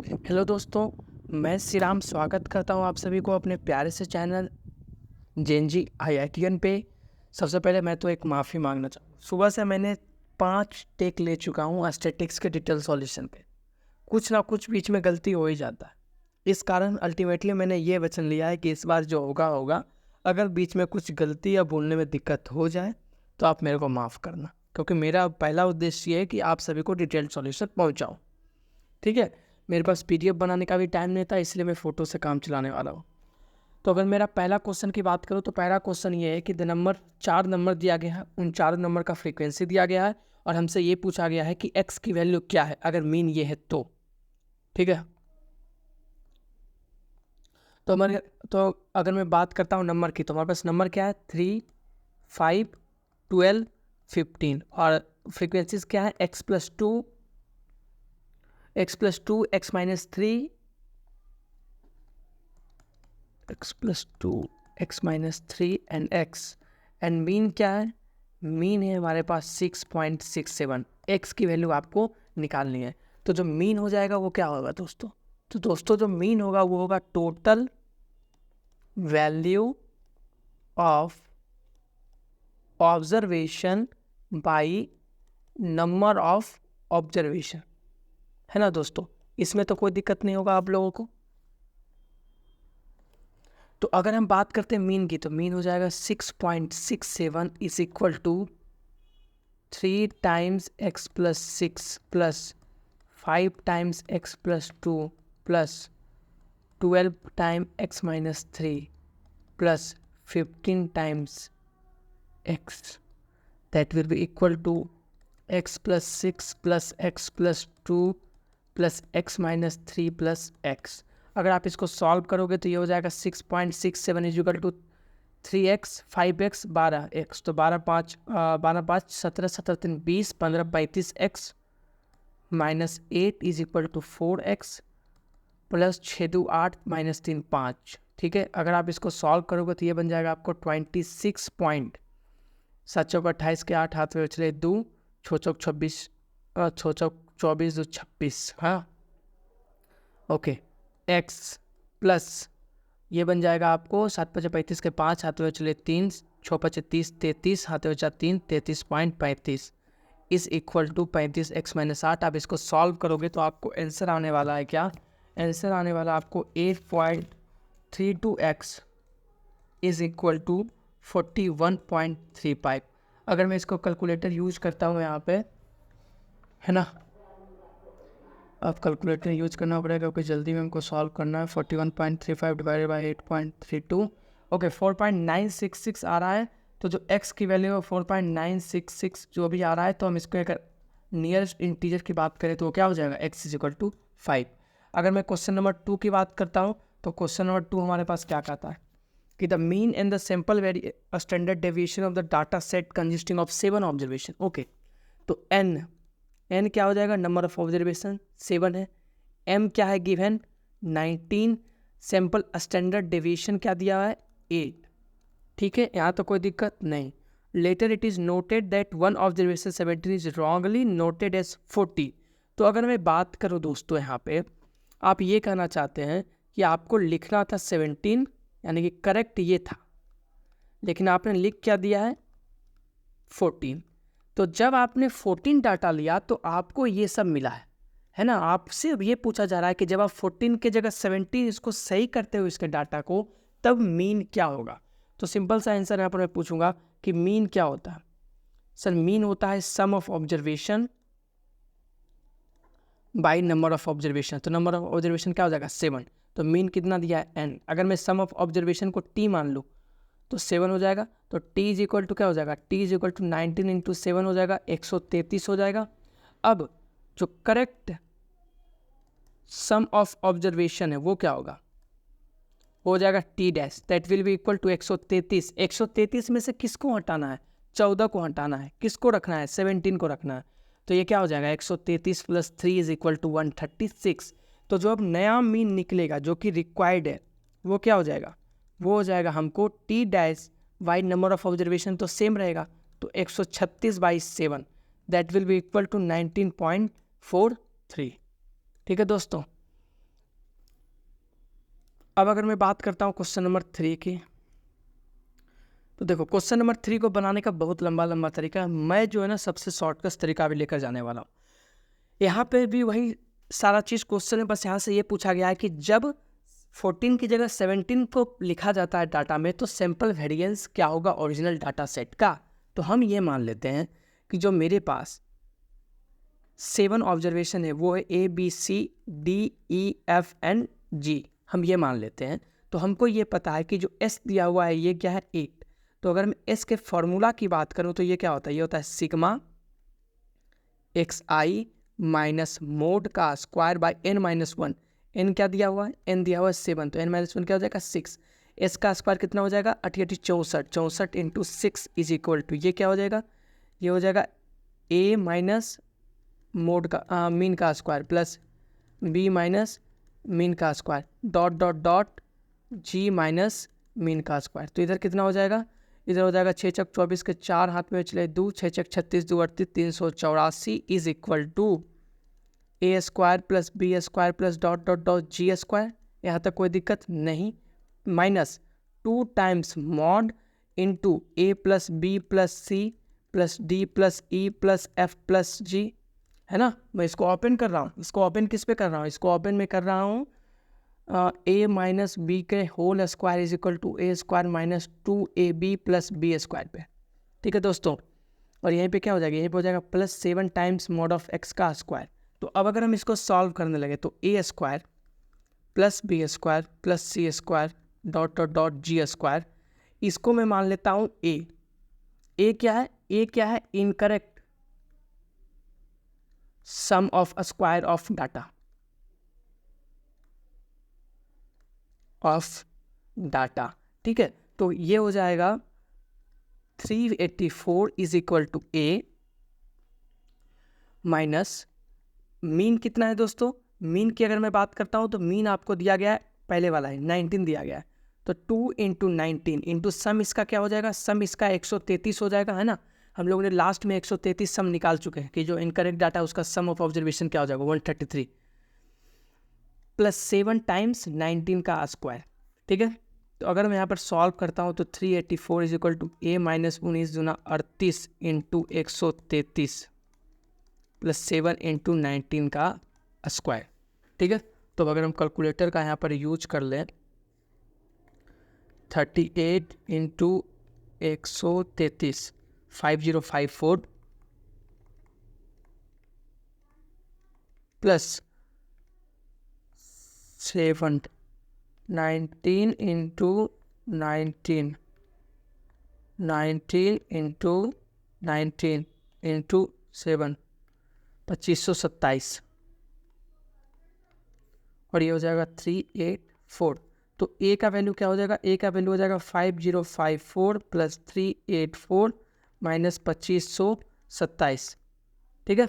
Hello दोस्तों, मैं श्री राम स्वागत करता हूं आप सभी को अपने प्यारे से चैनल जेएनजी आईआईटीएन पे। सबसे पहले मैं तो एक माफ़ी मांगना चाहूँ। सुबह से मैंने 5 टेक ले चुका हूँ स्टैटिक्स के डिटेल सॉल्यूशन पे। कुछ ना कुछ बीच में गलती हो ही जाता है। इस कारण अल्टीमेटली मैंने ये वचन लिया है कि इस बार जो होगा। अगर बीच में कुछ गलती या बोलने में दिक्कत हो जाए तो आप मेरे को माफ़ करना, क्योंकि मेरा पहला उद्देश्य ये है कि आप सभी को डिटेल सॉल्यूशन पहुँचाऊँ। ठीक है, मेरे पास पीडीएफ बनाने का भी टाइम नहीं था, इसलिए मैं फ़ोटो से काम चलाने वाला हूँ। तो अगर मेरा पहला क्वेश्चन की बात करूँ तो पहला क्वेश्चन ये है कि चार नंबर दिया गया है, उन 4 नंबर का फ्रीक्वेंसी दिया गया है और हमसे ये पूछा गया है कि एक्स की वैल्यू क्या है अगर मीन ये है तो। ठीक है, तो अगर मैं बात करता हूँ नंबर की, तो हमारे पास नंबर क्या है 3, 5, 12, 15 और फ्रीक्वेंसीज क्या है x + 2, x + 2, x - 3, x + 2, x - 3 and x and mean क्या है? मीन है हमारे पास 6.67। x की वैल्यू आपको निकालनी है, तो जो मीन हो जाएगा वो क्या होगा दोस्तों? तो दोस्तों जो मीन होगा वो होगा total value of observation by number of observation, है ना दोस्तों? इसमें तो कोई दिक्कत नहीं होगा आप लोगों को। तो अगर हम बात करते हैं मीन की, तो मीन हो जाएगा 6.67 is equal to 3 times x + 6 plus 5 times x + 2 plus 12 time x - 3 plus 15 times x, that will be equal to x + 6 plus x + 2 plus x - 3 plus x। अगर आप इसको सॉल्व करोगे तो ये हो जाएगा 6.67 is equal to 3x 5x 12x, तो 12 5 17 17 3 20 15 35 x minus 8 is equal to 4x plus 6 2 8 minus 3 5। ठीक है, अगर आप इसको सॉल्व करोगे तो ये बन जाएगा आपको 26 पॉइंट 7 चौक 28 के 8 हाथ में चले 2 6 चौक 26 6 चौक 24 2 26। हाँ ओके, x प्लस ये बन जाएगा आपको 7 5 35 के 5 हाथ में चले 3 6 5 30 33 हाथ में बचा 3 33.35 इज इक्वल टू 35 x - 8। आप इसको सॉल्व करोगे तो आपको आंसर आने वाला है क्या? आंसर आने वाला आपको 8.32x इज इक्वल टू 41.35। अगर मैं इसको कैलकुलेटर यूज करता हूँ यहाँ पे, है ना, अब कैलकुलेटर यूज करना पड़ेगा क्योंकि जल्दी में हमको सॉल्व करना है। 41.35 डिवाइडेड बाई 8.32, ओके 4.966 आ रहा है। तो जो x की वैल्यू है 4.966 जो भी आ रहा है, तो हम इसको अगर नियरेस्ट इंटीजर की बात करें तो वो क्या हो जाएगा x इज इक्वल टू 5। अगर मैं क्वेश्चन नंबर 2 की बात करता हूँ तो क्वेश्चन नंबर 2 हमारे पास क्या कहता है कि the mean and the sample very standard deviation of the data set consisting of 7 observation. Okay, तो n क्या हो जाएगा? नंबर ऑफ ऑब्जर्वेशन 7 है। m क्या है गिवन? 19। सैंपल स्टैंडर्ड डेविएशन क्या दिया है? 8। ठीक है, यहाँ तो कोई दिक्कत नहीं। Later it is noted that one observation 17 is wrongly noted as 40। तो अगर मैं बात करूँ दोस्तों, यहाँ पे आप ये कहना चाहते हैं कि आपको लिखना था 17, यानी कि करेक्ट ये था, लेकिन आपने लिख क्या दिया है? 14। तो जब आपने 14 डाटा लिया तो आपको ये सब मिला है ना। आपसे अब ये पूछा जा रहा है कि जब आप 14 के जगह 17 इसको सही करते हो इसके डाटा को, तब मीन क्या होगा? तो सिंपल सा आंसर यहाँ पर मैं पूछूंगा कि मीन क्या होता है। सर मीन होता है sum of observation by number of observation. तो नंबर ऑफ ऑब्जर्वेशन क्या हो जाएगा? 7। तो मीन कितना दिया है? n। अगर मैं सम ऑफ ऑब्जर्वेशन को t मान लूँ तो 7 हो जाएगा। तो t इज इक्वल टू क्या हो जाएगा? t is equal to 19 into 7 हो जाएगा, 133 हो जाएगा। अब जो करेक्ट सम ऑफ ऑब्जर्वेशन है वो क्या होगा? हो जाएगा t dash, that will be equal to 133। 133 में से किसको हटाना है? 14 को हटाना है। किसको रखना है? 17 को रखना है। तो ये क्या हो जाएगा? 133 प्लस 3 इज इक्वल टू 136। तो जो अब नया मीन निकलेगा जो कि रिक्वायर्ड है वो क्या हो जाएगा? वो हो जाएगा हमको t dash by number of observation तो सेम रहेगा, तो 136/7 that will be equal to 19.43। ठीक है दोस्तों, अब अगर मैं बात करता हूँ क्वेश्चन नंबर 3 की, तो देखो क्वेश्चन नंबर 3 को बनाने का बहुत लंबा तरीका है। मैं जो है ना सबसे शॉर्टकट तरीका भी लेकर जाने वाला हूँ। यहाँ पे भी वही सारा चीज़ क्वेश्चन है, बस यहाँ से ये पूछा गया है कि जब 14 की जगह 17 को लिखा जाता है डाटा में, तो सैंपल वेरिएंस क्या होगा ओरिजिनल डाटा सेट का। तो हम ये मान लेते हैं कि जो मेरे पास 7 ऑब्जर्वेशन है वो है ABCDEFG, हम ये मान लेते हैं। तो हमको ये पता है कि जो S दिया हुआ है ये क्या है 8। तो अगर मैं S के फॉर्मूला की बात करूँ तो ये क्या होता है, ये होता है सिग्मा XI माइनस मोड का स्क्वायर बाय N-1। N क्या दिया हुआ है, N दिया हुआ है 7, तो N-1 क्या हो जाएगा 6। S का स्क्वायर कितना हो जाएगा 88 64 इंटू 6 इज इक्वल टू ये क्या हो जाएगा, ये हो जाएगा A माइनस मोड का मीन का square plus B minus mean का square dot dot dot G minus mean का स्क्वायर। तो इधर कितना हो जाएगा, इधर हो जाएगा 6 चक 24 के 4 हाथ में चले 2, 6 चक 36 2 38 384 is equal to A square plus B square plus dot dot dot G square. यहाँ तक कोई दिक्कत नहीं, minus 2 times mod into A plus B plus C plus D plus E plus F plus G, है ना। मैं इसको open कर रहा हूँ, इसको ओपन किस पे कर रहा हूँ, इसको ओपन में कर रहा हूँ A माइनस बी के whole square is equal to A square minus 2AB plus B square पे, ठीक है दोस्तों। और यहीं पे क्या हो जाएगा, यहीं पे हो जाएगा plus 7 times mod of x का स्क्वायर। तो अब अगर हम इसको सॉल्व करने लगे तो A square plus B square plus C square dot dot dot G square, इसको मैं मान लेता हूँ A क्या है, A क्या है incorrect sum of a square of data ठीक है। तो ये हो जाएगा 384 is equal to A minus mean कितना है दोस्तों, मीन की अगर मैं बात करता हूँ तो मीन आपको दिया गया है पहले वाला है 19 दिया गया है, तो 2 इंटू 19 इंटू सम इसका क्या हो जाएगा, सम इसका 133 हो जाएगा, है ना। हम लोगों ने लास्ट में 133 सम निकाल चुके हैं कि जो इनकरेक्ट डाटा है उसका सम ऑफ ऑब्जर्वेशन क्या हो जाएगा 133 प्लस 7 टाइम्स 19 का स्क्वायर, ठीक है। तो अगर मैं यहाँ पर सॉल्व करता हूँ तो 384 is equal to A minus 19 दूना 38 इंटू 133 प्लस 7 इंटू 19 का स्क्वायर, ठीक है। तो अगर हम कैलकुलेटर का यहाँ पर यूज कर लें 38 into 133 5054 plus 7 19 into 19 into 19 into 7 2527 और ये हो जाएगा 384। तो A का वैल्यू क्या हो जाएगा, A का वैल्यू हो जाएगा 5054 प्लस 384 माइनस 2527, ठीक है।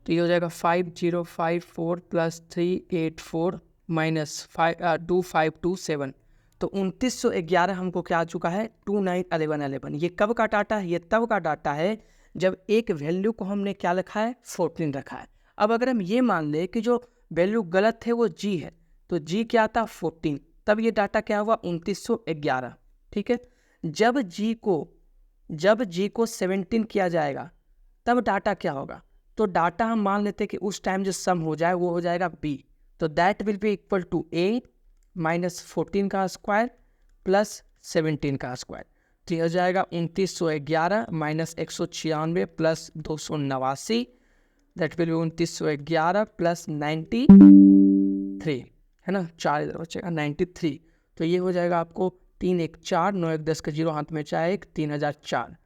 तो ये हो जाएगा 5054 प्लस 384 माइनस 2527। तो 2911 हमको क्या आ चुका है 2911। ये कब का डाटा है, ये तब का डाटा है जब एक वैल्यू को हमने क्या रखा है 14 रखा है। अब अगर हम ये मान ले कि जो वैल्यू गलत है वो G है, तो G क्या था 14, तब ये डाटा क्या हुआ 2911, ठीक है। जब G को 17 किया जाएगा तब डाटा क्या होगा, तो डाटा हम मान लेते हैं कि उस टाइम जो सम हो जाए वो हो जाएगा B, तो that will be equal to A minus 14 का स्क्वायर प्लस 17 का स्क्वायर। तो ये हो जाएगा 2911 minus 196 plus 289, that will B 2911 plus 93, है ना, 4 इधर बचेगा 93। तो ये हो जाएगा आपको 3 1 4 9 1 10 का 0 हाथ में चाहे 1 3004।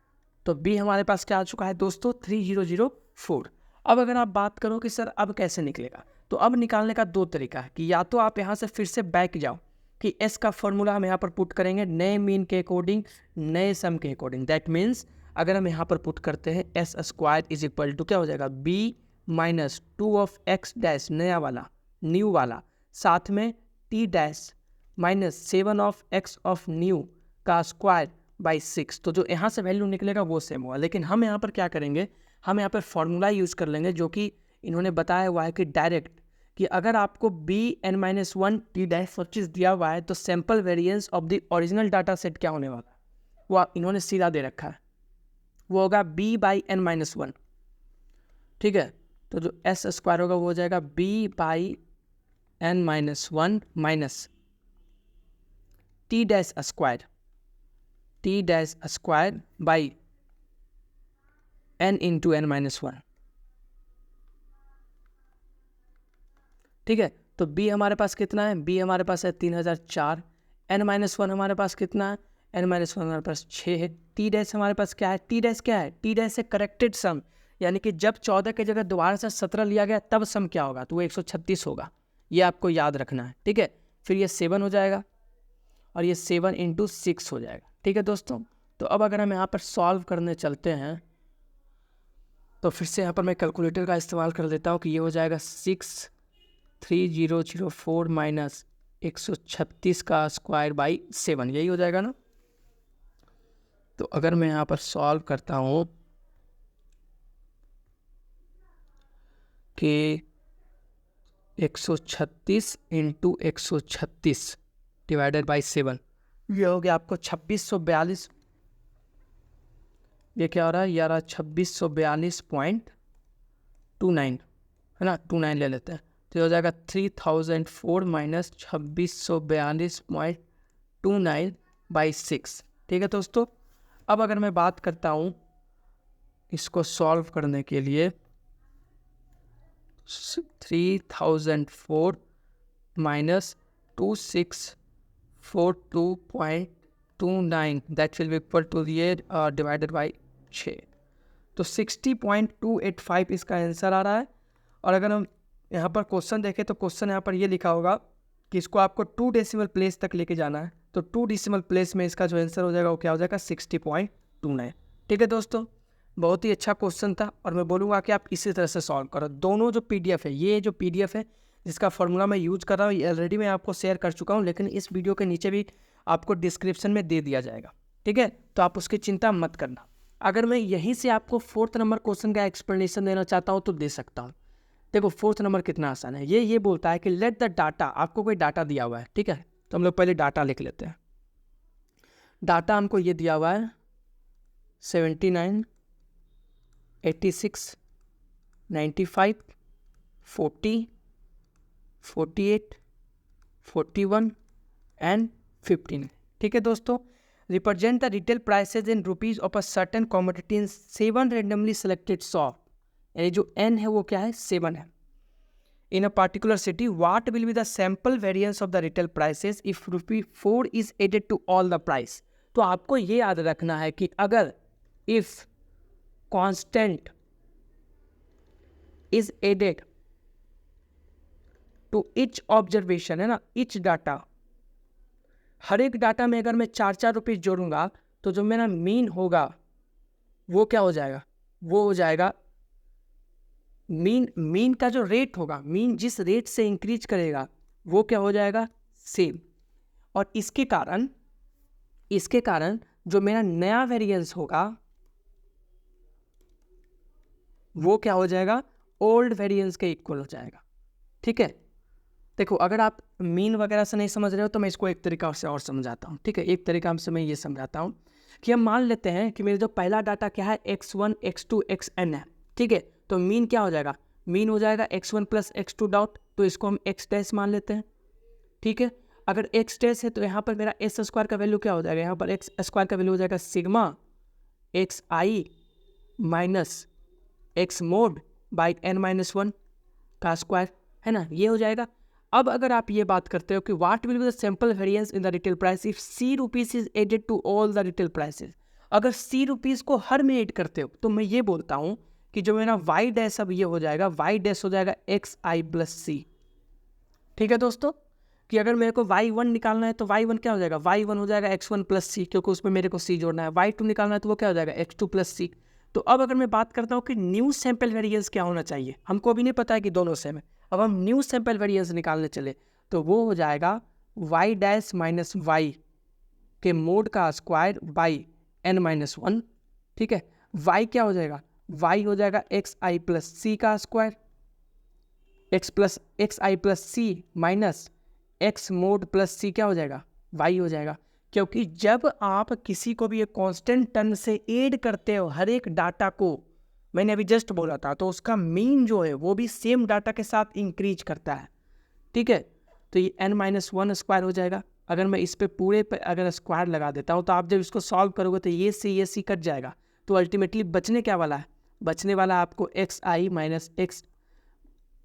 तो B हमारे पास क्या आ चुका है दोस्तों 3004। अब अगर आप बात करो कि सर अब कैसे निकलेगा, तो अब निकालने का दो तरीका है कि या तो आप यहाँ से फिर से बैक जाओ कि S का फॉर्मूला हम यहाँ पर पुट करेंगे नए मीन के अकॉर्डिंग नए सम के अकॉर्डिंग। दैट मीन्स अगर हम यहाँ पर पुट करते हैं S square is equal to क्या हो जाएगा B minus 2 of x dash नया वाला न्यू वाला साथ में T dash minus 7 of x of new का स्क्वायर बाई 6। तो जो यहाँ से वैल्यू निकलेगा वो सेम होगा, लेकिन हम यहाँ पर क्या करेंगे, हम यहाँ पर फॉर्मूला यूज़ कर लेंगे जो कि इन्होंने बताया हुआ है कि डायरेक्ट कि अगर आपको bn-1 t डैश सब चीज़ दिया हुआ है तो sample variance of the original data set क्या होने वाला है, वो इन्होंने सीधा दे रखा है, वो होगा b/n-1। ठीक है, तो जो s स्क्वायर होगा वो हो जाएगा b/n-1 minus t dash square by n into n-1। ठीक है, तो b हमारे पास कितना है, b हमारे पास है 3004, n-1 हमारे पास कितना है, n-1 हमारे पास 6 है, t डैश हमारे पास क्या है, t डैश क्या है, t डैश है करेक्टेड सम, यानी कि जब 14 की जगह दोबारा से 17 लिया गया तब सम क्या होगा, तो वो 136 होगा, ये आपको याद रखना है। ठीक है, फिर ये 7 हो जाएगा और ये 7 इंटू 6 हो जाएगा। ठीक है दोस्तों, तो अब अगर हम यहाँ पर सॉल्व करने चलते हैं तो फिर से यहाँ पर मैं कैलकुलेटर का इस्तेमाल कर लेता हूँ कि ये हो जाएगा 63004 माइनस 136 का स्क्वायर बाई 7, यही हो जाएगा ना। तो अगर मैं यहाँ पर सॉल्व करता हूँ कि 136 इंटू 136 डिवाइडेड बाई 7, ये हो गया आपको 2642। ये क्या हो रहा है, ये आ रहा 2642.29 है ना, 29 ले लेते हैं, तो ये हो जाएगा 3004 माइनस 2642.29 बाई 6। ठीक है दोस्तों, अब अगर मैं बात करता हूँ इसको सॉल्व करने के लिए, 3004 minus 2642.29 that will be equal to ये डिवाइडेड बाई 6, तो 60.285 इसका आंसर आ रहा है। और अगर हम यहाँ पर क्वेश्चन देखें तो क्वेश्चन यहाँ पर ये लिखा होगा कि इसको आपको 2 डेसिमल प्लेस तक लेके जाना है, तो 2 डेसिमल प्लेस में इसका जो आंसर हो जाएगा वो क्या हो जाएगा 60.29। ठीक है दोस्तों, बहुत ही अच्छा क्वेश्चन था और मैं बोलूँगा कि आप इसी तरह से सॉल्व करो। दोनों जो PDF है, ये जो PDF है जिसका फॉर्मूला मैं यूज कर रहा हूँ, ये ऑलरेडी मैं आपको शेयर कर चुका हूँ, लेकिन इस वीडियो के नीचे भी आपको डिस्क्रिप्शन में दे दिया जाएगा। ठीक है, तो आप उसकी चिंता मत करना। अगर मैं यहीं से आपको 4th नंबर क्वेश्चन का एक्सप्लेनेशन देना चाहता हूँ तो दे सकता हूँ। देखो 4th नंबर कितना आसान है, ये बोलता है कि लेट द डाटा, आपको कोई डाटा दिया हुआ है। ठीक है, तो हम लोग पहले डाटा लिख लेते हैं। डाटा हमको ये दिया हुआ है 79, 86, 95, 40, 48, 41 एंड 15। ठीक है दोस्तों, represent the retail prices in rupees of a certain commodity in 7 randomly selected shop, यानी जो n है वो क्या है 7 है, in a particular city, what will be the sample variance of the retail prices if ₹4 is added to all the price. तो आपको ये याद रखना है कि अगर if constant is added to each observation, है ना, इच डाटा, हर एक डाटा में अगर मैं 4 रुपीज़ जोड़ूंगा तो जो मेरा मीन होगा वो क्या हो जाएगा, वो हो जाएगा मीन का जो रेट होगा, मीन जिस रेट से इंक्रीज करेगा वो क्या हो जाएगा सेम, और इसके कारण जो मेरा नया वेरिएंस होगा वो क्या हो जाएगा ओल्ड वेरिएंस के इक्वल हो जाएगा। ठीक है, देखो अगर आप मीन वगैरह से नहीं समझ रहे हो तो मैं इसको एक तरीका से और समझाता हूँ। ठीक है, एक तरीका से मैं ये समझाता हूँ कि हम मान लेते हैं कि मेरा जो पहला डाटा क्या है x1, x2, xn है। ठीक है, तो मीन क्या हो जाएगा, मीन हो जाएगा x1 प्लस x2 डॉट, तो इसको हम x डैश मान लेते हैं। ठीक है, अगर x डैश है तो यहाँ पर मेरा s स्क्वायर का वैल्यू क्या हो जाएगा, यहाँ पर x स्क्वायर का वैल्यू हो जाएगा sigma xi minus x mode by n-1 का स्क्वायर, है ना, ये हो जाएगा। अब अगर आप ये बात करते हो कि what will be the sample variance in the retail price if ₹c is added to all the retail prices, अगर ₹c को हर में ऐड करते हो तो मैं ये बोलता हूँ कि जो मेरा y डैश अब ये हो जाएगा, y डैश हो जाएगा xi प्लस c। ठीक है दोस्तों, कि अगर मेरे को y1 निकालना है तो y1 क्या हो जाएगा, y1 हो जाएगा x1 प्लस c, क्योंकि उसमें मेरे को c जोड़ना है। y2 निकालना है तो वो क्या हो जाएगा x2 प्लस c। तो अब अगर मैं बात करता हूँ कि न्यू सैम्पल वेरिएंस क्या होना चाहिए, हमको अभी नहीं पता है कि दोनों सेम है, अब हम न्यू सैम्पल वेरिएंस निकालने चले तो वो हो जाएगा y डैश माइनस y के मोड का स्क्वायर बाई n-1। ठीक है, y क्या हो जाएगा, y हो जाएगा xi प्लस c का स्क्वायर। एक्स आई प्लस सी माइनस एक्स मोड प्लस सी क्या हो जाएगा, वाई हो जाएगा। क्योंकि जब आप किसी को भी एक कांस्टेंट टर्म से ऐड करते हो हर एक डाटा को, मैंने अभी जस्ट बोला था, तो उसका मीन जो है वो भी सेम डाटा के साथ इंक्रीज करता है, ठीक है। तो ये n-1 स्क्वायर हो जाएगा। अगर मैं इस पे पूरे पे अगर स्क्वायर लगा देता हूँ तो आप जब इसको सॉल्व करोगे तो ये सी कट जाएगा, तो अल्टीमेटली बचने क्या वाला है, बचने वाला है आपको एक्स आई माइनस एक्स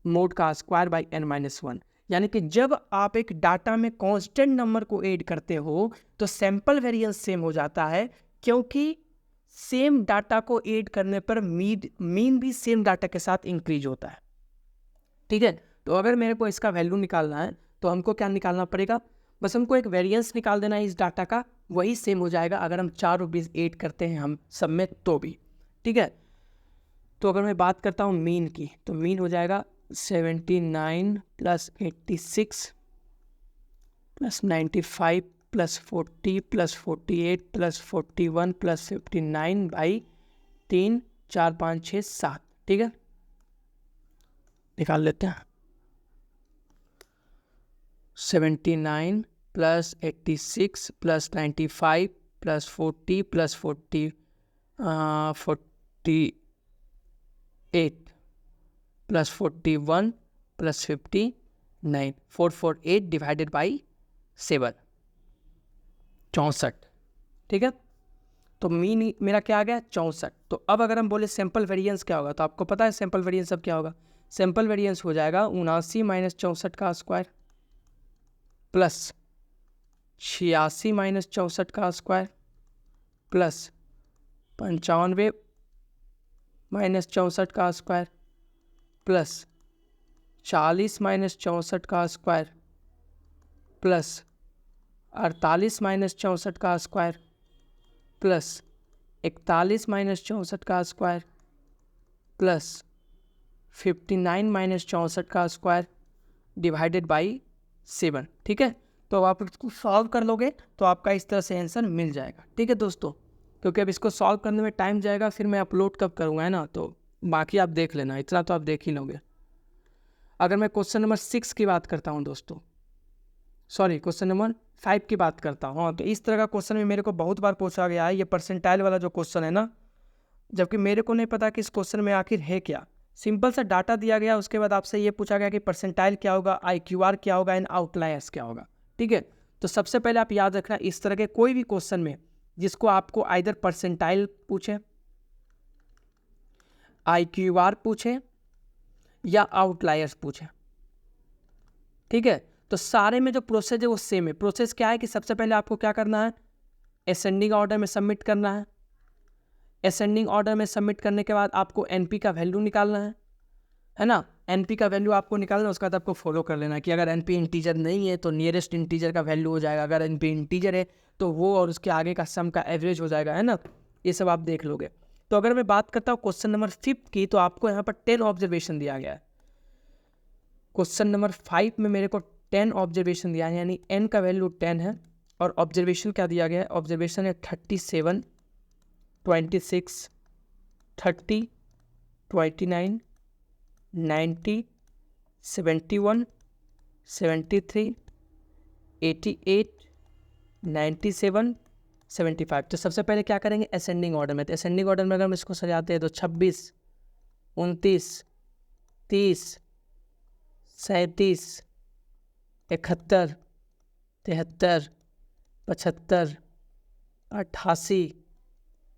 मोड का स्क्वायर बाई n-1। यानी कि जब आप एक डाटा में कांस्टेंट नंबर को ऐड करते हो तो सैंपल वेरिएंस सेम हो जाता है, क्योंकि सेम डाटा को ऐड करने पर मीन भी सेम डाटा के साथ इंक्रीज होता है, ठीक है। तो अगर मेरे को इसका वैल्यू निकालना है तो हमको क्या निकालना पड़ेगा, बस हमको एक वेरिएंस निकाल देना है इस डाटा का, वही सेम हो जाएगा अगर हम 4 रुपीज़ ऐड करते हैं हम सब में तो भी, ठीक है। तो अगर मैं बात करता हूँ मीन की, तो मीन हो जाएगा 79 plus 86 plus 95 plus 40 plus 48 plus 41 plus 59 by 3 4 5 6 7, ठीक है। निकाल लेते हैं 79 plus 86 plus 95 plus 40 plus 48 plus 41 plus 59 448 divided by 7 64, ठीक है। तो मीन मेरा क्या आ गया 64। तो अब अगर हम बोले सैंपल वेरिएंस क्या होगा, तो आपको पता है सैंपल वेरिएंस अब क्या होगा, सैंपल वेरिएंस हो जाएगा 79 माइनस 64 का स्क्वायर प्लस 86 माइनस 64 का स्क्वायर प्लस 95 माइनस 64 का स्क्वायर प्लस 40 माइनस 64 का स्क्वायर प्लस 48 माइनस 64 का स्क्वायर प्लस 41 माइनस 64 का स्क्वायर प्लस 59 माइनस 64 का स्क्वायर डिवाइडेड बाई 7, ठीक है। तो आप इसको सॉल्व कर लोगे तो आपका इस तरह से आंसर मिल जाएगा, ठीक है दोस्तों। क्योंकि अब इसको सॉल्व करने में टाइम जाएगा, फिर मैं अपलोड कब करूँगा, है ना, तो बाकी आप देख लेना, इतना तो आप देख ही लोगे। अगर मैं क्वेश्चन नंबर 6 की बात करता हूँ दोस्तों, सॉरी क्वेश्चन नंबर 5 की बात करता हूँ, हाँ, तो इस तरह का क्वेश्चन भी मेरे को बहुत बार पूछा गया है, ये परसेंटाइल वाला जो क्वेश्चन है ना, जबकि मेरे को नहीं पता कि इस क्वेश्चन में आखिर है क्या। सिंपल सा डाटा दिया गया, उसके बाद आपसे ये पूछा गया कि परसेंटाइल क्या होगा, IQR क्या होगा एंड आउटलायर्स क्या होगा, ठीक है। तो सबसे पहले आप याद रखना, इस तरह के कोई भी क्वेश्चन में जिसको आपको आइदर परसेंटाइल पूछे, IQR पूछे या आउटलायर्स पूछे, ठीक है, तो सारे में जो प्रोसेस है वो सेम है। प्रोसेस क्या है कि सबसे पहले आपको क्या करना है, असेंडिंग ऑर्डर में सबमिट करना है। असेंडिंग ऑर्डर में सबमिट करने के बाद आपको NP का वैल्यू निकालना है ना। NP का वैल्यू आपको निकालना है, उसके बाद आपको फॉलो कर लेना कि अगर NP इंटीजर नहीं है तो नियरेस्ट इंटीजर का वैल्यू हो जाएगा, अगर NP इंटीजर है तो वो और उसके आगे का सम का एवरेज हो जाएगा, है ना। ये सब आप देख लोगे। तो अगर मैं बात करता हूँ क्वेश्चन नंबर 5 की, तो आपको यहाँ पर 10 ऑब्जर्वेशन दिया गया है। क्वेश्चन नंबर 5 में मेरे को 10 ऑब्जर्वेशन दिया है, यानी n का वैल्यू 10 है और ऑब्जर्वेशन क्या दिया गया है, ऑब्जर्वेशन है 37, 26, 30, 29, 90, 71, 73, 88, 97, 75। तो सबसे पहले क्या करेंगे, असेंडिंग ऑर्डर में। तो असेंडिंग ऑर्डर में अगर हम इसको सजाते हैं तो 26, 29, 30, 37, 71, 73, 75, 88,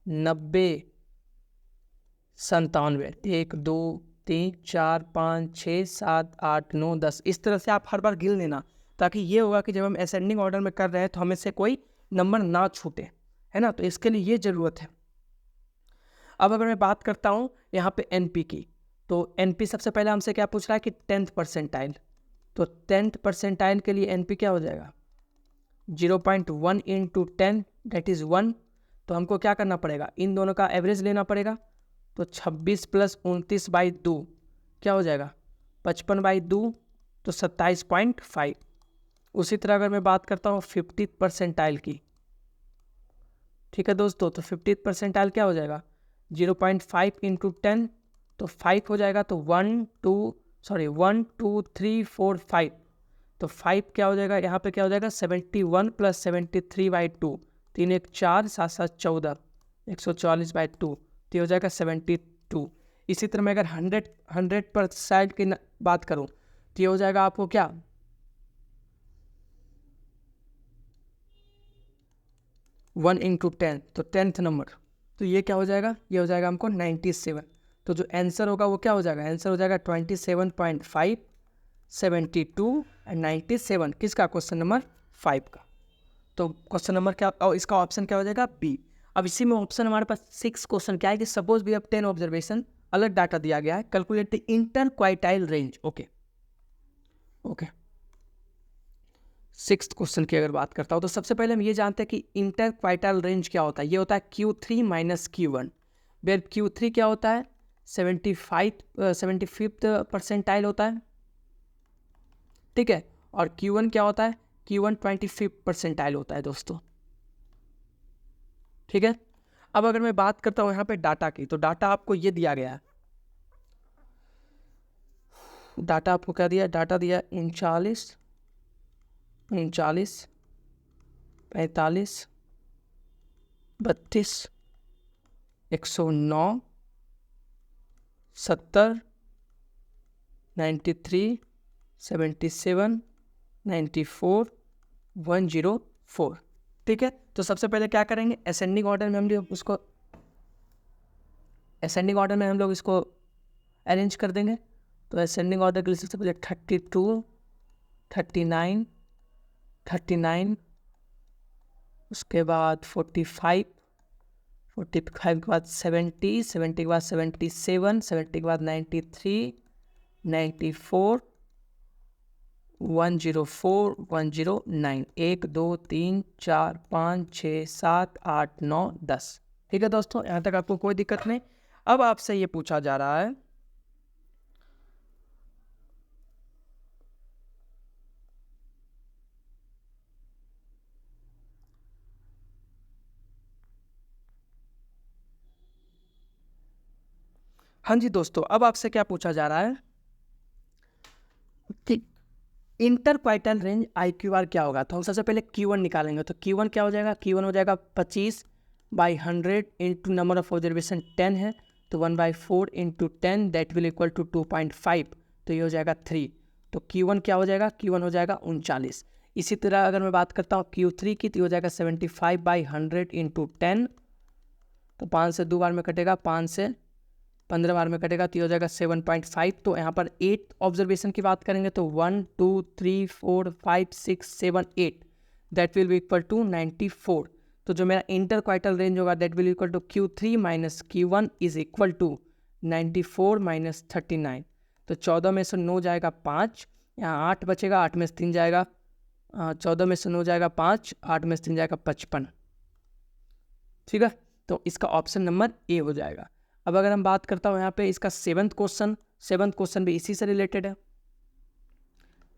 90, 97, 1 2 3 4 5 6 7 8 9 10। इस तरह से आप हर बार गिन लेना, ताकि ये होगा कि जब हम असेंडिंग ऑर्डर में कर रहे हैं तो हमें से कोई नंबर ना छूटे, है ना। तो इसके लिए ये ज़रूरत है। अब अगर मैं बात करता हूँ यहाँ पे NP की, तो NP सबसे पहले हमसे क्या पूछ रहा है कि 10th परसेंटाइल। तो 10th परसेंटाइल के लिए NP क्या हो जाएगा, 0.1 इंटू 10 दैट इज़ 1। तो हमको क्या करना पड़ेगा, इन दोनों का एवरेज लेना पड़ेगा। तो 26 प्लस 29 बाई 2 क्या हो जाएगा, 55 बाई 2, तो 27.5। उसी तरह अगर मैं बात करता हूँ 50th परसेंटाइल की, ठीक है दोस्तों, तो 50th परसेंटाइल क्या हो जाएगा, 0.5 इंटू 10, तो 5 हो जाएगा। तो 1 2 सॉरी 1 2 3 4 5, तो 5 क्या हो जाएगा यहाँ पे, क्या हो जाएगा 71 प्लस 73/2, 3 1 4 7 7 14, 144/2, तो ये हो जाएगा 72। इसी तरह मैं अगर 100% की बात करूँ तो ये हो जाएगा आपको क्या 1 × 10, तो 10th नंबर, तो ये क्या हो जाएगा, ये हो जाएगा हमको 97। तो जो आंसर होगा वो क्या हो जाएगा, आंसर हो जाएगा 27.5, 72 एंड 97, किसका, क्वेश्चन नंबर 5 का। तो क्वेश्चन नंबर क्या, और इसका ऑप्शन क्या हो जाएगा, बी। अब इसी में ऑप्शन हमारे पास 6 क्वेश्चन क्या है कि सपोज वी हैव 10 ऑब्जर्वेशन, अलग डाटा दिया गया है, calculate the inter quartile range. Okay 6th question की अगर बात करता हूँ तो सबसे पहले हम ये जानते हैं कि इंटर क्वार्टाइल रेंज क्या होता है। ये होता है Q3 minus Q1, where Q3 क्या होता है 75th परसेंटाइल होता है, ठीक है, और Q1 क्या होता है, Q1 25th परसेंटाइल होता है दोस्तों, ठीक है। अब अगर मैं बात करता हूँ यहाँ पे डाटा की, तो डाटा आपको ये दिया गया है, डाटा आपको क्या दिया, डाटा दिया 39 45 32 109 70 93 77 94 104, ठीक है। तो सबसे पहले क्या करेंगे, असेंडिंग ऑर्डर में हम लोग इसको अरेंज कर देंगे। तो असेंडिंग ऑर्डर के लिए सबसे पहले 32 39 39, उसके बाद 45 45 के बाद 70 70 के बाद 77 70 के बाद 93 94 104 109 1 2 3 4 5 6 7 8 9 10, ठीक है दोस्तों, यहाँ तक आपको कोई दिक्कत नहीं। अब आपसे ये पूछा जा रहा है हाँ जी दोस्तों, अब आपसे क्या पूछा जा रहा है कि इंटर क्वार्टाइल रेंज IQR क्या होगा। तो हम सबसे पहले Q1 निकालेंगे। तो Q1 क्या हो जाएगा, Q1 हो जाएगा 25/100 इंटू नंबर ऑफ ऑब्जर्वेशन 10 है, तो 1/4 into 10 that will equal to 2.5, तो ये हो जाएगा 3। तो Q1 क्या हो जाएगा, Q1 हो जाएगा 39। इसी तरह अगर मैं बात करता हूँ Q3 की, तो हो जाएगा 75/100 इंटू 10, तो 5 से 2 बार में कटेगा, 5 से 15 बार में कटेगा, तो ये हो जाएगा 7.5। तो यहाँ पर 8 ऑब्जर्वेशन की बात करेंगे तो 1 2 3 4 5 6 7 8 that will be equal to 94। तो जो मेरा इंटर क्वार्टाइल रेंज होगा that will equal to Q3 minus Q1 is equal to 94 minus 39। तो 14 में से 9 जाएगा 5, यहाँ 8 बचेगा, 8 में से 3 जाएगा, 14 में से 9 जाएगा 5, 8 में से 3 जाएगा 55, ठीक है। तो इसका ऑप्शन नंबर ए हो जाएगा। अब अगर हम बात करता हूँ यहाँ पे इसका 7th क्वेश्चन भी इसी से रिलेटेड है,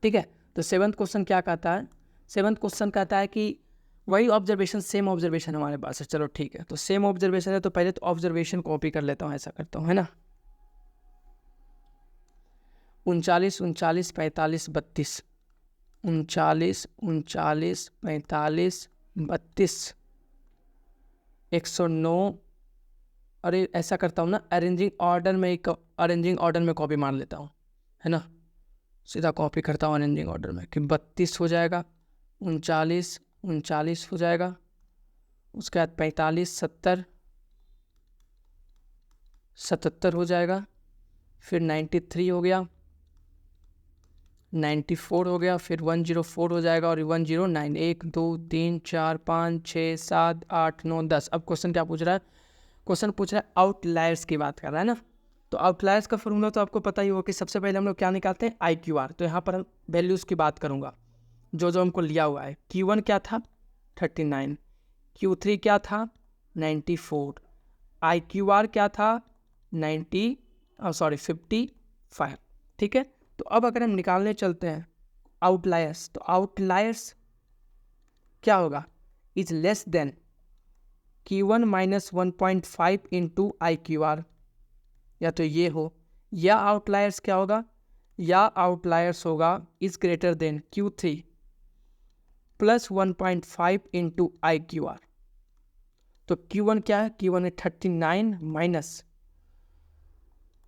ठीक है। तो 7th क्वेश्चन क्या कहता है, 7th क्वेश्चन कहता है कि वही ऑब्जर्वेशन, सेम ऑब्जर्वेशन हमारे पास है, चलो ठीक है। तो सेम ऑब्जर्वेशन है तो पहले तो ऑब्जर्वेशन कॉपी कर लेता हूँ, ऐसा करता हूँ, है ना। 39 39 45 32 39 39 45 32 109, अरे ऐसा करता हूँ ना, अरेंजिंग ऑर्डर में कॉपी मार लेता हूँ, है ना, सीधा कॉपी करता हूँ अरेंजिंग ऑर्डर में कि 32 हो जाएगा, 39 39 हो जाएगा, उसके बाद 45 70 77 हो जाएगा, फिर 93 हो गया, 94 हो गया, फिर 104 हो जाएगा और 109, 1 2 3 4 5 6 7 8 9 10। अब क्वेश्चन क्या पूछ रहा है, क्वेश्चन पूछ रहा है आउटलायर्स की बात कर रहा है ना। तो आउटलायर्स का फॉर्मूला तो आपको पता ही होगा कि सबसे पहले हम लोग क्या निकालते हैं, IQR। तो यहाँ पर हम वैल्यूज़ की बात करूँगा जो जो हमको लिया हुआ है। Q1 क्या था 39, Q3 क्या था 94, IQR क्या था 55, ठीक है। तो अब अगर हम निकालने चलते हैं आउटलायर्स, तो आउटलायर्स क्या होगा, is less than Q1 minus 1.5 into IQR, या तो ये हो, या आउटलायर्स क्या होगा, या आउटलायर्स होगा is greater than Q3 plus 1.5 into IQR। तो Q1 क्या है, Q1 है 39 माइनस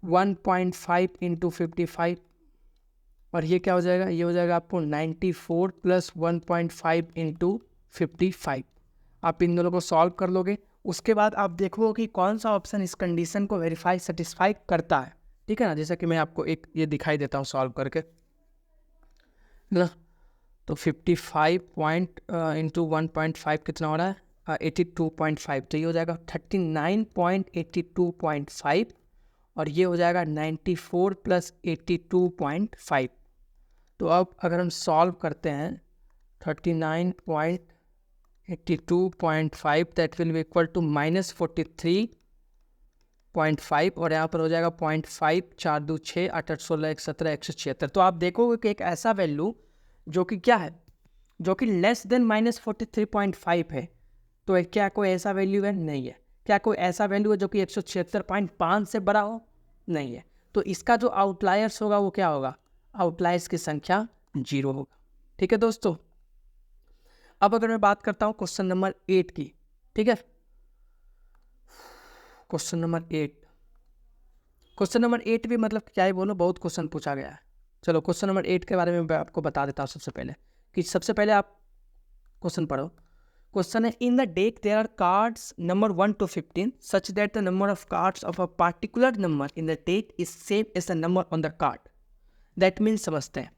1.5 इंटू 55, और ये क्या हो जाएगा, ये हो जाएगा आपको 94 प्लस 1.5 इंटू 55। आप इन दोनों को सॉल्व कर लोगे, उसके बाद आप देखोगे कि कौन सा ऑप्शन इस कंडीशन को वेरीफाई सेटिस्फाई करता है, ठीक है ना। जैसा कि मैं आपको एक ये दिखाई देता हूँ सॉल्व करके ना। तो 55 पॉइंट इंटू 1.5 कितना हो रहा है, 82.5। तो ये हो जाएगा 39.82.5 और ये हो जाएगा 94 प्लस 82.5। तो अब अगर हम सॉल्व करते हैं 39.82.5 that will be equal to minus 43.5 और यहाँ पर हो जाएगा 0.5, 4 2 6, 8 8 16 117 176। तो आप देखोगे कि एक ऐसा वैल्यू जो कि क्या है, जो कि लेस देन माइनस 43.5 है। तो क्या कोई ऐसा वैल्यू है, नहीं है। क्या कोई ऐसा वैल्यू है जो कि 176.5 से बड़ा हो, नहीं है। तो इसका जो आउटलायर्स होगा वो क्या होगा, आउटलायर्स की संख्या 0 होगा, ठीक है दोस्तों। अब अगर मैं बात करता हूँ क्वेश्चन नंबर 8 की, ठीक है, क्वेश्चन नंबर 8। क्वेश्चन नंबर 8 भी मतलब क्या ही बोलो, बहुत क्वेश्चन पूछा गया है। चलो क्वेश्चन नंबर 8 के बारे में मैं आपको बता देता हूँ सबसे पहले, कि सबसे पहले आप क्वेश्चन पढ़ो। क्वेश्चन है, in the deck there are cards number 1 to 15 such that the number of cards of a particular number in the deck is same as the number on the card. That means, समझते हैं,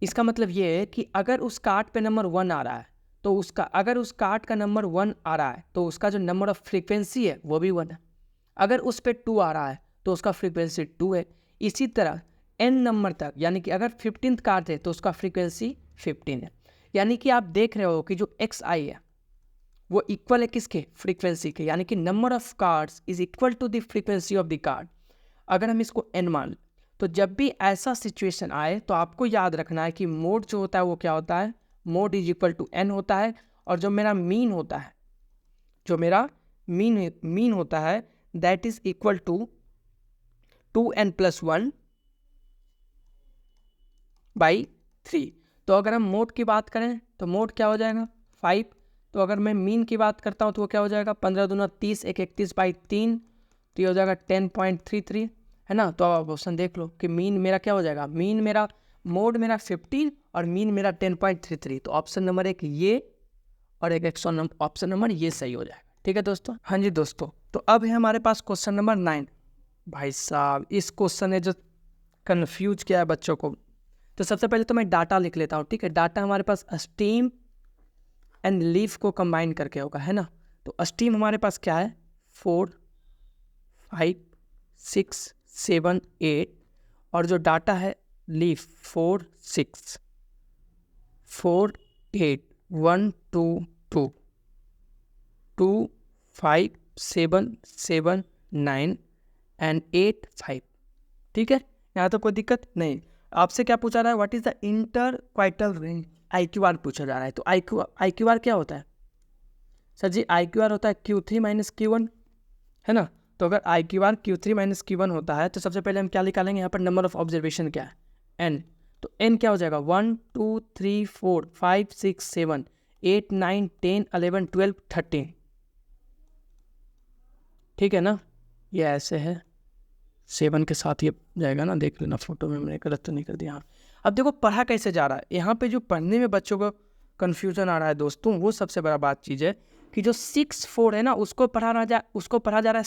इसका मतलब ये है कि अगर उस card पे नंबर 1 आ रहा है तो उसका, अगर उस कार्ड का नंबर 1 आ रहा है तो उसका जो नंबर ऑफ फ्रीक्वेंसी है वो भी 1 है। अगर उस पे 2 आ रहा है तो उसका फ्रीक्वेंसी 2 है। इसी तरह n नंबर तक, यानी कि अगर 15th कार्ड है तो उसका फ्रीक्वेंसी 15 है। यानी कि आप देख रहे हो कि जो xi है वो इक्वल है किसके, फ्रीक्वेंसी के, यानी कि number of cards is equal to the frequency of the card. अगर हम इसको n मान, तो जब भी ऐसा सिचुएशन आए तो आपको याद रखना है कि मोड जो होता है वो क्या होता है, mode is equal to n होता है। और जो मेरा मीन होता है, जो मेरा मीन होता है that is equal to 2n plus 1 by 3। तो अगर हम मोड की बात करें तो मोड क्या हो जाएगा, 5। तो अगर मैं मीन की बात करता हूँ तो वो क्या हो जाएगा, 15 दूना 30, 1 31 बाई 3, तो ये हो जाएगा 10.33, है ना। तो अब ऑप्शन देख लो कि मीन मेरा क्या हो जाएगा, मीन मेरा, मोड मेरा 15 और मीन मेरा 10.33। तो ऑप्शन नंबर 1 ये और एक ऑप्शन नंबर ये सही हो जाएगा, ठीक है दोस्तों। हाँ जी दोस्तों, तो अब है हमारे पास क्वेश्चन नंबर 9। भाई साहब, इस क्वेश्चन ने जो कन्फ्यूज किया है बच्चों को। तो सबसे पहले तो मैं डाटा लिख लेता हूँ, ठीक है। डाटा हमारे पास स्टीम एंड लीफ को कंबाइन करके होगा, है ना। तो स्टीम हमारे पास क्या है, 4 5 6 7 8, और जो डाटा है लीफ 4 6 4 8 1 2 2 2 5 7 7 9 एंड 8 5, ठीक है। यहाँ तो कोई दिक्कत नहीं। आपसे क्या पूछा रहा है, what is the inter क्वाइटल range, IQR पूछा जा रहा है। तो IQR क्या होता है सर जी, IQR होता है Q3 माइनस Q1, है ना। तो अगर IQR Q3 माइनस Q1 होता है तो सबसे पहले हम क्या निकालेंगे, यहाँ पर नंबर ऑफ ऑब्जर्वेशन क्या है, n। तो n क्या हो जाएगा, 1 2 3 4 5 6 7 8 9 10 11 12 13, ठीक है ना। ये ऐसे है, 7 के साथ ये जाएगा ना, देख लेना फोटो में, मैंने गलत तो नहीं कर दिया। अब देखो पढ़ा कैसे जा रहा है, यहाँ पे जो पढ़ने में बच्चों को कन्फ्यूजन आ रहा है दोस्तों, वो सबसे बड़ा बात चीज़ है कि जो 6 4 है ना, उसको पढ़ा जा रहा है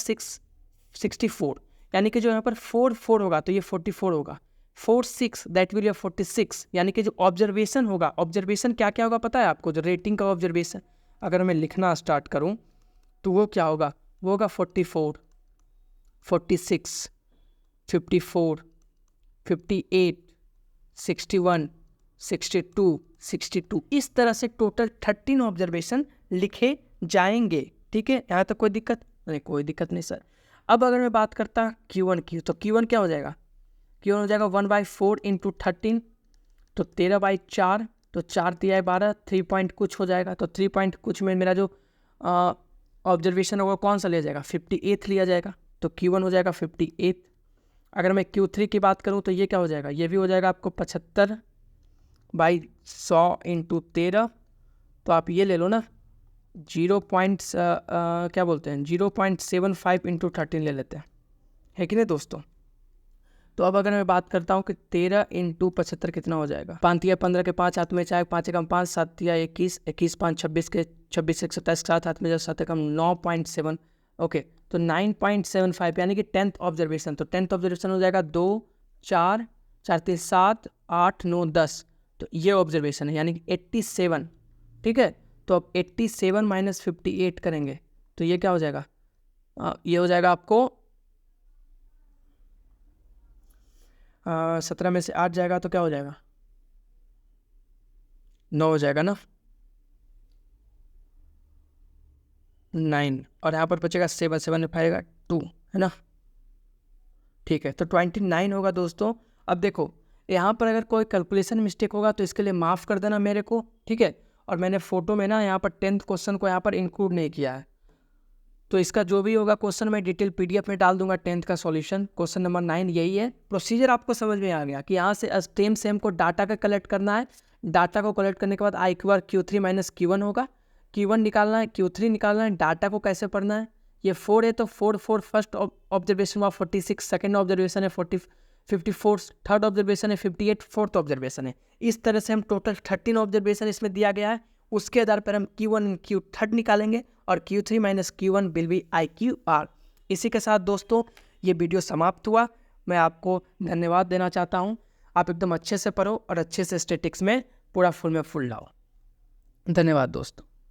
64, यानी कि जो यहाँ पर 4 4 होगा तो ये 44 होगा, 4 6 दैट विल बी 46। यानी कि जो ऑब्जर्वेशन होगा, ऑब्जर्वेशन क्या क्या होगा पता है आपको, जो रेटिंग का ऑब्जर्वेशन, अगर मैं लिखना स्टार्ट करूँ तो वो क्या होगा, वो होगा 44 46 54 58 61 62 62, इस तरह से टोटल 13 ऑब्जर्वेशन लिखे जाएंगे, ठीक है। यहाँ तक कोई दिक्कत नहीं, कोई दिक्कत नहीं सर। अब अगर मैं बात करता Q1 की, तो Q1 क्या हो जाएगा, Q1 हो जाएगा 1/4 इंटू 13, तो 13/4, तो 4 दिया है 12, 3 पॉइंट कुछ हो जाएगा। तो 3 पॉइंट कुछ में मेरा जो ऑब्जर्वेशन होगा कौन सा लिया जाएगा, 58 लिया जाएगा। तो Q1 हो जाएगा 58। अगर मैं Q3 की बात करूँ तो ये क्या हो जाएगा, ये भी हो जाएगा आपको 75/100 इंटू 13, तो आप ये ले लो ना 0.75 इंटू 13 ले लेते हैं, है कि नहीं दोस्तों। तो अब अगर मैं बात करता हूँ कि 13 इंटू 75 कितना हो जाएगा, 5 या 15 के 5 हाथ में 4, 5 कम 5, 7 या 21, 21 5 26 के 26 1 27 7 हाथ में 7 कम 9.7, ओके, तो 9.75 यानी कि 10th ऑब्जर्वेशन। तो 10th ऑब्जर्वेशन हो जाएगा 2 4 4 3 7 8 9 10, तो ये ऑब्जर्वेशन है यानी कि 87, ठीक है। तो अब 87 माइनस 58 करेंगे तो ये क्या हो जाएगा, ये हो जाएगा आपको 17 में से 8 जाएगा तो क्या हो जाएगा, 9 हो जाएगा ना, 9, और यहाँ पर बचेगा 7, 7 में पाएगा 2, है ना, ठीक है। तो 29 होगा दोस्तों। अब देखो यहाँ पर अगर कोई कैलकुलेशन मिस्टेक होगा तो इसके लिए माफ़ कर देना मेरे को, ठीक है। और मैंने फ़ोटो में ना यहाँ पर 10th क्वेश्चन को यहाँ पर इंक्लूड नहीं किया है, तो इसका जो भी होगा क्वेश्चन मैं डिटेल PDF में डाल दूंगा। 10th का सॉल्यूशन क्वेश्चन नंबर 9 यही है। प्रोसीजर आपको समझ में आ गया कि यहाँ से सेम को डाटा का कलेक्ट करना है, डाटा को कलेक्ट करने के बाद IQ Q3 माइनस Q1 होगा, Q1 निकालना है, Q3 निकालना है, डाटा को कैसे पढ़ना है, ये 4 है तो 4 फर्स्ट ऑब्जर्वेशन हुआ, 46 सेकेंड ऑब्जर्वेशन है, 54 थर्ड ऑब्जर्वेशन है, 58 फोर्थ ऑब्जर्वेशन है। इस तरह से हम टोटल 13 ऑब्जर्वेशन इसमें दिया गया है, उसके आधार पर हम Q1 और Q3 निकालेंगे और Q3 minus Q1 will be IQR। इसी के साथ दोस्तों ये वीडियो समाप्त हुआ। मैं आपको धन्यवाद देना चाहता हूँ। आप एकदम अच्छे से पढ़ो और अच्छे से स्टैटिक्स में पूरा फुल लाओ। धन्यवाद दोस्तों।